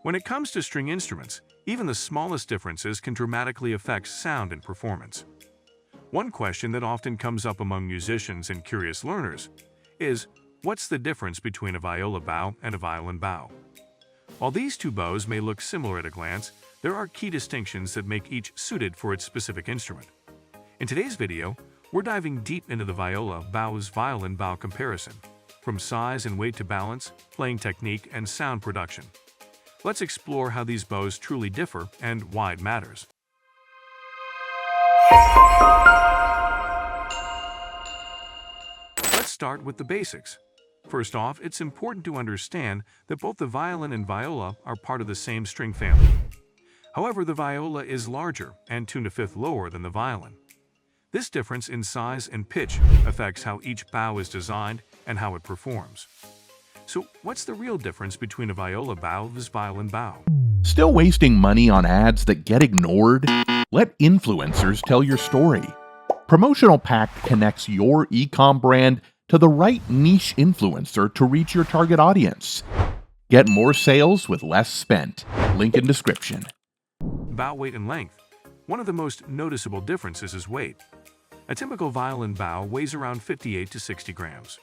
When it comes to string instruments, even the smallest differences can dramatically affect sound and performance. One question that often comes up among musicians and curious learners is, what's the difference between a viola bow and a violin bow? While these two bows may look similar at a glance, there are key distinctions that make each suited for its specific instrument. In today's video, we're diving deep into the viola bow's violin bow comparison, from size and weight to balance, playing technique, and sound production. Let's explore how these bows truly differ and why it matters. Let's start with the basics. First off, it's important to understand that both the violin and viola are part of the same string family. However, the viola is larger and tuned a fifth lower than the violin. This difference in size and pitch affects how each bow is designed and how it performs. So, what's the real difference between a viola bow and a violin bow? Still wasting money on ads that get ignored? Let influencers tell your story. Promotional Pact connects your e-com brand to the right niche influencer to reach your target audience. Get more sales with less spent. Link in description. Bow weight and length. One of the most noticeable differences is weight. A typical violin bow weighs around 58 to 60 grams.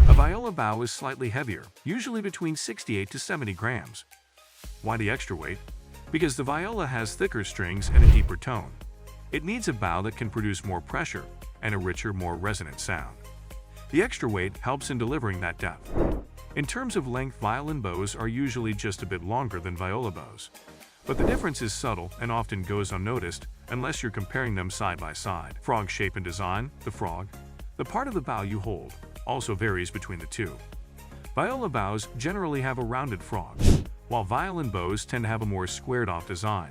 A viola bow is slightly heavier, usually between 68 to 70 grams. Why the extra weight? Because the viola has thicker strings and a deeper tone. It needs a bow that can produce more pressure and a richer, more resonant sound. The extra weight helps in delivering that depth. In terms of length, violin bows are usually just a bit longer than viola bows. But the difference is subtle and often goes unnoticed unless you're comparing them side by side. Frog shape and design. The frog, the part of the bow you hold, also varies between the two. Viola bows generally have a rounded frog, while violin bows tend to have a more squared-off design.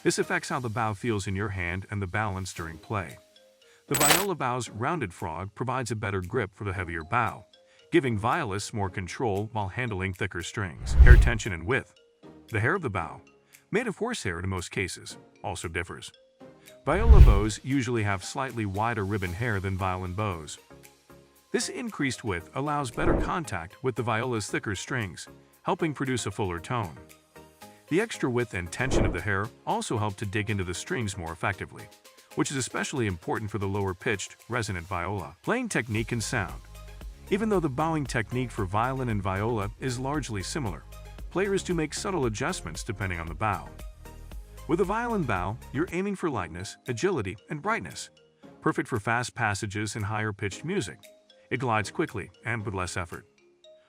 This affects how the bow feels in your hand and the balance during play. The viola bow's rounded frog provides a better grip for the heavier bow, giving violists more control while handling thicker strings. Hair tension and width. The hair of the bow, made of horsehair in most cases, also differs. Viola bows usually have slightly wider ribbon hair than violin bows. This increased width allows better contact with the viola's thicker strings, helping produce a fuller tone. The extra width and tension of the hair also help to dig into the strings more effectively, which is especially important for the lower-pitched, resonant viola. Playing technique and sound. Even though the bowing technique for violin and viola is largely similar, players do make subtle adjustments depending on the bow. With a violin bow, you're aiming for lightness, agility, and brightness, perfect for fast passages and higher-pitched music. It glides quickly and with less effort.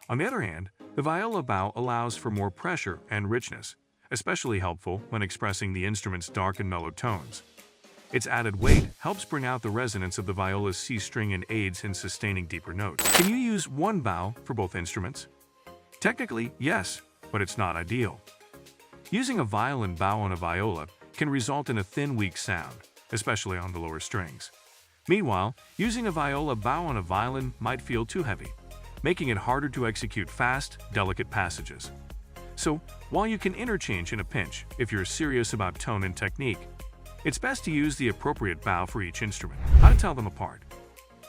On the other hand, the viola bow allows for more pressure and richness, especially helpful when expressing the instrument's dark and mellow tones. Its added weight helps bring out the resonance of the viola's C string and aids in sustaining deeper notes. Can you use one bow for both instruments? Technically, yes, but it's not ideal. Using a violin bow on a viola can result in a thin, weak sound, especially on the lower strings. Meanwhile, using a viola bow on a violin might feel too heavy, making it harder to execute fast, delicate passages. So, while you can interchange in a pinch if you're serious about tone and technique, it's best to use the appropriate bow for each instrument. How to tell them apart?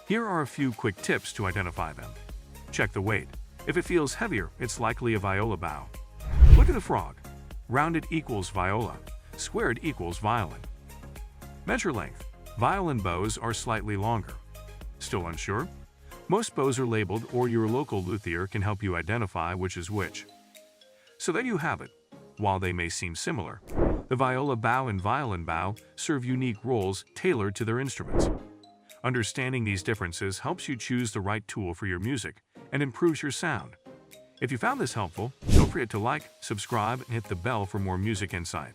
Here are a few quick tips to identify them. Check the weight. If it feels heavier, it's likely a viola bow. Look at the frog. Rounded equals viola, squared equals violin. Measure length. Violin bows are slightly longer. Still unsure? Most bows are labeled, or your local luthier can help you identify which is which. So there you have it. While they may seem similar, the viola bow and violin bow serve unique roles tailored to their instruments. Understanding these differences helps you choose the right tool for your music and improves your sound. If you found this helpful, don't forget to like, subscribe, and hit the bell for more music insights.